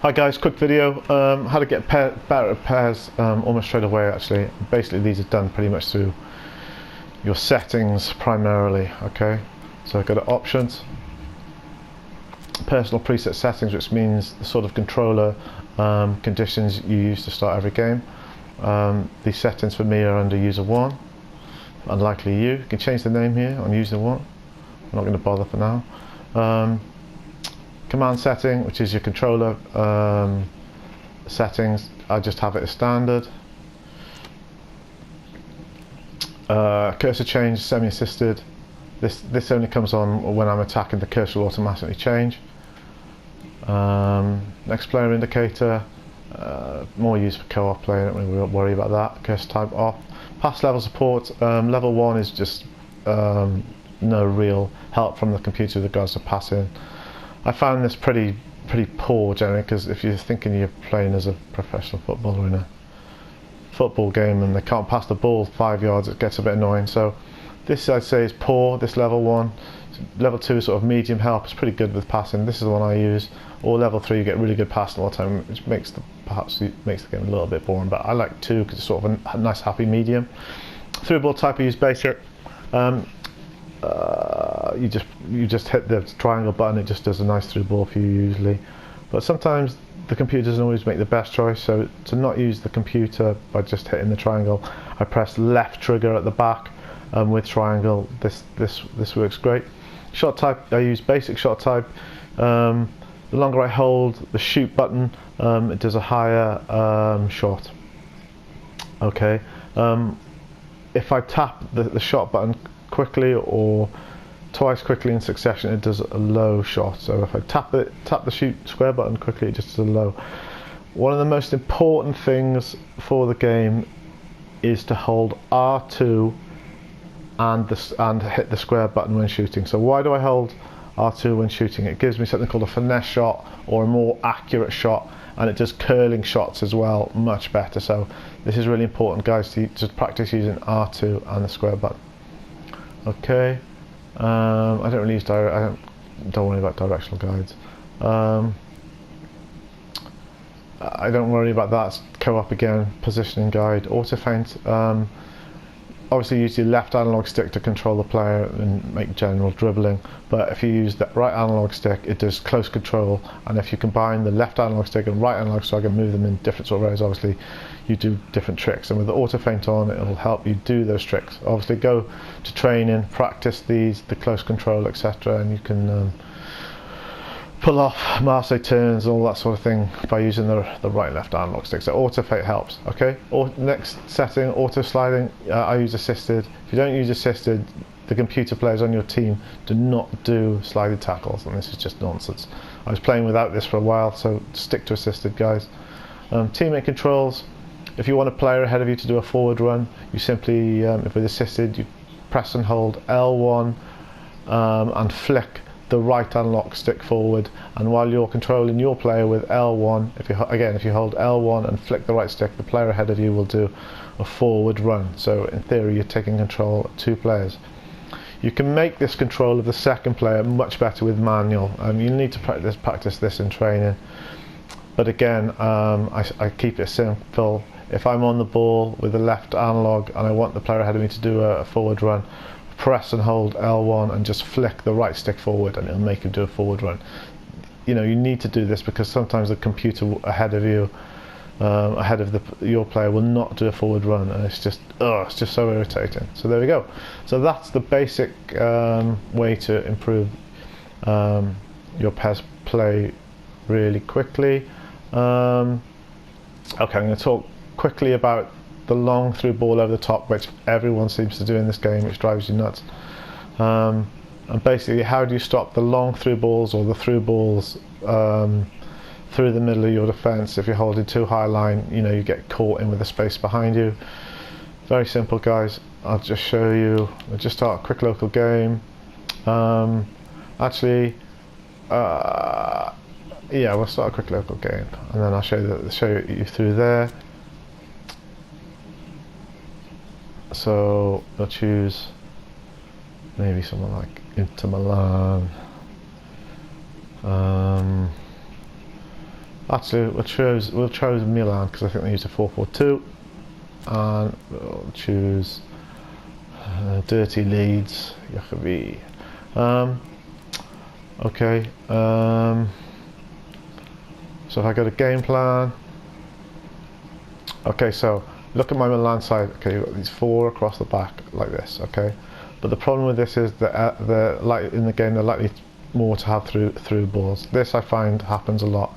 Hi guys, quick video, how to get better at PES almost straight away actually. Basically these are done pretty much through your settings primarily, okay? So go to options, personal preset settings, which means the sort of controller conditions you use to start every game. These settings for me are under user 1, unlikely you can change the name here on user 1, I'm not going to bother for now. Command setting, which is your controller settings, I just have it as standard. Cursor change, semi-assisted. This only comes on when I'm attacking. The cursor will automatically change. Next player indicator, more used for co-op play. Don't really worry about that. Cursor type off. Pass level support. Level 1 is just no real help from the computer with regards to passing. I found this pretty poor generally, because if you're thinking you're playing as a professional footballer in a football game and they can't pass the ball 5 yards, it gets a bit annoying. So this I'd say is poor, this level 1. Level 2 is sort of medium help, it's pretty good with passing. This is the one I use. Or level 3 you get really good passing all the time, which makes the game a little bit boring, but I like 2 because it's sort of a nice happy medium. Through ball type I use basic. You just hit the triangle button, it just does a nice through ball for you usually, but sometimes the computer doesn't always make the best choice. So to not use the computer by just hitting the triangle, I press left trigger at the back with triangle. This works great. Shot type, I use basic shot type. The longer I hold the shoot button, it does a higher shot. Okay. If I tap the shot button quickly or twice quickly in succession, it does a low shot. So if I tap the shoot square button quickly, it just does a low. One of the most important things for the game is to hold R2 and hit the square button when shooting. So why do I hold R2 when shooting? It gives me something called a finesse shot, or a more accurate shot, and it does curling shots as well much better. So this is really important, guys, to just practice using R2 and the square button. Okay, I don't really use don't worry about directional guides. I don't worry about that. It's co-op again. Positioning guide, auto feint. Obviously use your left analog stick to control the player and make general dribbling, but if you use the right analog stick, it does close control, and if you combine the left analog stick and right analog stick and move them in different sort of ways, obviously you do different tricks, and with the auto feint on, it'll help you do those tricks. Obviously go to training, practice the close control, etc., and you can pull off Marseille turns, all that sort of thing by using the right and left analog stick. So auto feint helps. Okay. Next setting, auto sliding. I use assisted. If you don't use assisted, the computer players on your team do not do slided tackles, and this is just nonsense. I was playing without this for a while, so stick to assisted, guys. Teammate controls. If you want a player ahead of you to do a forward run, you simply, if with assisted, you press and hold L1 and flick the right analog stick forward, and while you're controlling your player with L1, if you hold L1 and flick the right stick, the player ahead of you will do a forward run. So in theory you're taking control of 2 players. You can make this control of the second player much better with manual. You need to practice this in training, but again, I keep it simple. If I'm on the ball with the left analog and I want the player ahead of me to do a forward run, press and hold L1 and just flick the right stick forward, and it'll make him do a forward run. You know, you need to do this because sometimes the computer ahead of you, ahead of your player, will not do a forward run, and it's just so irritating. So there we go. So that's the basic way to improve your PES play really quickly. Okay, I'm going to talk quickly about the long through ball over the top, which everyone seems to do in this game, which drives you nuts. And basically, how do you stop the long through balls or the through balls through the middle of your defence? If you're holding too high line, you know, you get caught in with the space behind you. Very simple, guys. I'll just show you. We'll just start a quick local game. Yeah, we'll start a quick local game, and then I'll show you through there. So we'll choose maybe someone like Inter Milan. Actually, we'll choose Milan because I think they use a 4-4-2, and we'll choose Dirty Leeds, Yacobi. Okay. So if I go to game plan, okay. So look at my Milan side. Okay, you've got these 4 across the back like this. Okay, but the problem with this is that in the game they're likely more to have through balls. This I find happens a lot.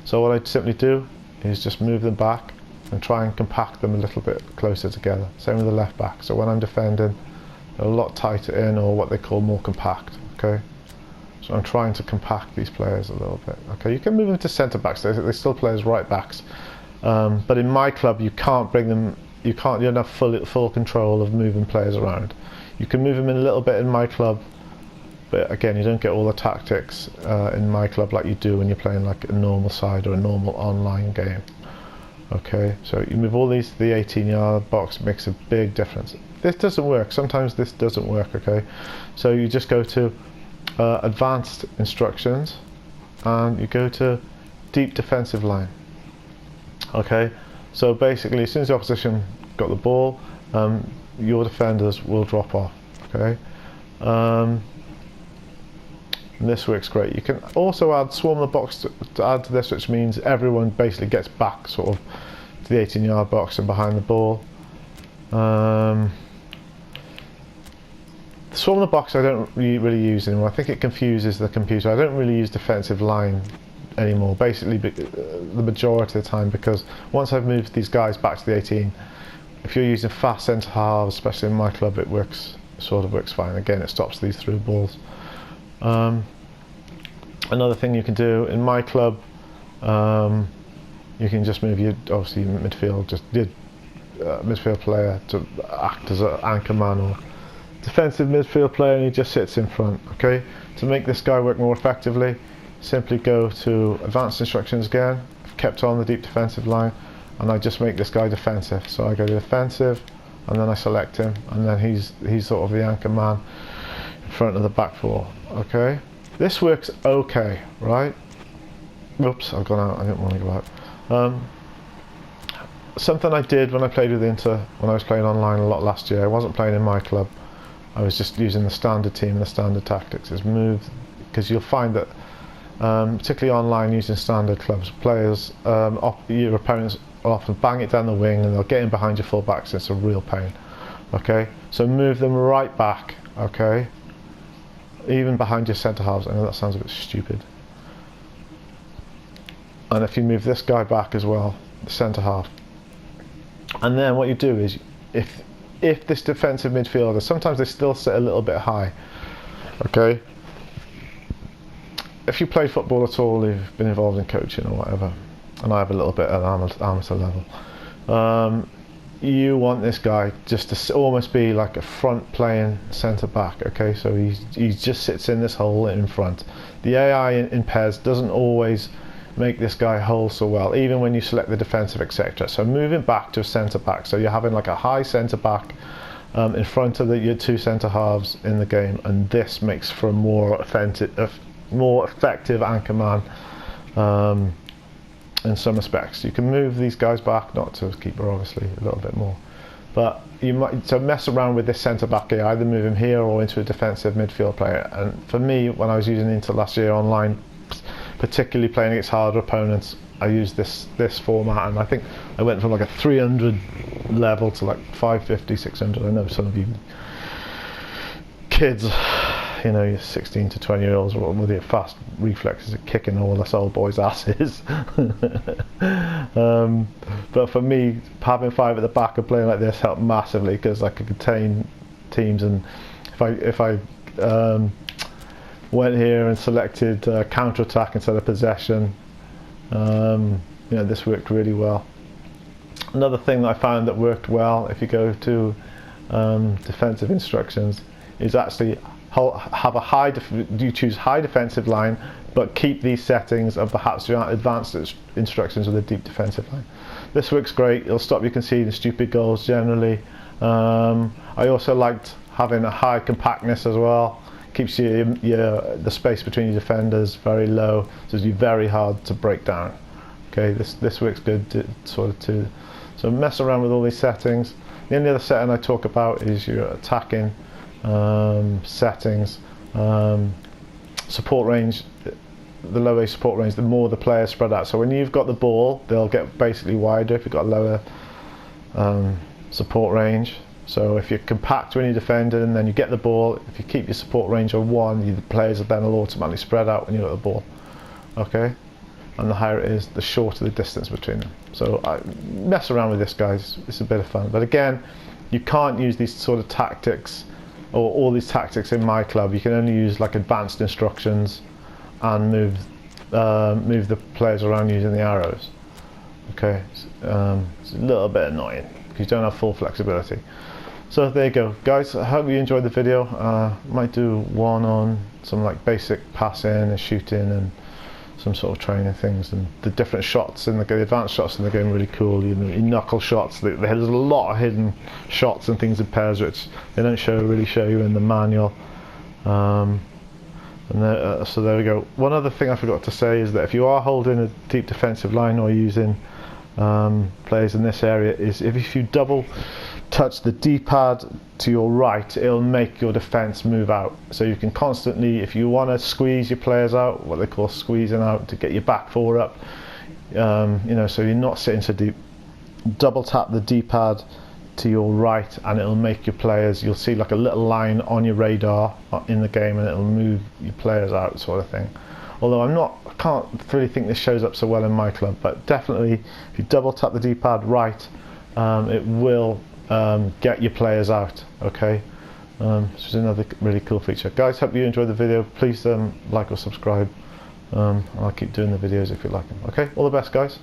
So what I simply do is just move them back and try and compact them a little bit closer together. Same with the left back. So when I'm defending, they're a lot tighter in, or what they call more compact. Okay, so I'm trying to compact these players a little bit. Okay, you can move them to centre backs. They still play as right backs, but in my club you can't bring them. You don't have full control of moving players around. You can move them in a little bit in my club, but again, you don't get all the tactics in my club like you do when you're playing like a normal side or a normal online game. Okay, so you move all these to the 18-yard box, makes a big difference. This doesn't work. Sometimes this doesn't work. Okay, so you just go to advanced instructions and you go to deep defensive line. Okay, so basically as soon as the opposition got the ball, your defenders will drop off. Okay, and this works great. You can also add swarm the box to add to this, which means everyone basically gets back sort of to the 18-yard box and behind the ball. Swarm the box I don't really use anymore. I think it confuses the computer. I don't really use defensive line anymore, basically the majority of the time, because once I've moved these guys back to the 18, if you're using fast centre halves, especially in my club, it sort of works fine. Again, it stops these through balls. Another thing you can do in my club, you can just move your midfield player to act as an anchor man or defensive midfield player, and he just sits in front. Okay, to make this guy work more effectively, simply go to advanced instructions again. I've kept on the deep defensive line, and I just make this guy defensive. So I go to defensive, and then I select him, and then he's sort of the anchor man in front of the back four. Okay, this works okay, right? Oops, I've gone out. I didn't want to go out. Something I did when I played with Inter, when I was playing online a lot last year, I wasn't playing in my club, I was just using the standard team and the standard tactics, is move, because you'll find that particularly online using standard clubs, players, your opponents will often bang it down the wing and they'll get in behind your full backs, and it's a real pain. Okay, so move them right back, okay, even behind your centre halves. I know that sounds a bit stupid. And if you move this guy back as well, the centre half, and then what you do is, if this defensive midfielder, sometimes they still sit a little bit high, okay, if you play football at all, you've been involved in coaching or whatever, and I have a little bit at amateur level, you want this guy just to almost be like a front playing centre back. Okay, so he just sits in this hole in front. The AI in PES doesn't always make this guy hold so well, even when you select the defensive, etc. So moving back to a centre back, so you're having like a high centre back in front of your two centre halves in the game, and this makes for a more effective anchor man in some respects. You can move these guys back, not to keeper obviously, a little bit more, but you might so mess around with this centre back here, either move him here or into a defensive midfield player. And for me, when I was using Inter last year online, particularly playing against harder opponents, I used this format, and I think I went from like a 300 level to like 550, 600. I know some of you kids, you know, you're 16 to 20 year olds with your fast reflexes are kicking all us old boys' asses. But for me, having five at the back and playing like this helped massively, because I could contain teams, and if I went here and selected counter-attack instead of possession, you know, this worked really well. Another thing that I found that worked well, if you go to defensive instructions, is actually have you choose high defensive line, but keep these settings of perhaps your advanced instructions with a deep defensive line. This works great. It'll stop you conceding stupid goals generally. I also liked having a high compactness as well. Keeps the space between your defenders very low, so it's very hard to break down. Okay, this works good sort of too. So mess around with all these settings. The only other setting I talk about is your attacking settings. Support range, the lower support range, the more the players spread out. So when you've got the ball, they'll get basically wider if you've got a lower support range. So if you're compact when you're defending and then you get the ball, if you keep your support range on 1, the players then will automatically spread out when you get the ball. Okay, and the higher it is, the shorter the distance between them. So I mess around with this, guys. It's a bit of fun. But again, you can't use these sort of tactics or all these tactics in my club. You can only use like advanced instructions and move the players around using the arrows. Okay, it's a little bit annoying because you don't have full flexibility. So there you go, guys. I hope you enjoyed the video. Might do one on some like basic passing and shooting and some sort of training things, and the different shots in the game, the advanced shots in the game are really cool. You know, your knuckle shots. There's a lot of hidden shots and things in PES which they don't really show you in the manual. So there we go. One other thing I forgot to say is that if you are holding a deep defensive line or using players in this area, is if you double touch the D-pad to your right, it'll make your defense move out. So you can constantly, if you want to squeeze your players out, what they call squeezing out, to get your back four up, you know, so you're not sitting so deep, double tap the D-pad to your right and it'll make your players, you'll see like a little line on your radar in the game and it'll move your players out, sort of thing. Although I can't really think this shows up so well in my club, but definitely if you double tap the D-pad right, it will get your players out. Okay, which is another really cool feature. Guys, hope you enjoyed the video. Please like or subscribe, and I'll keep doing the videos if you like them. Okay, all the best, guys.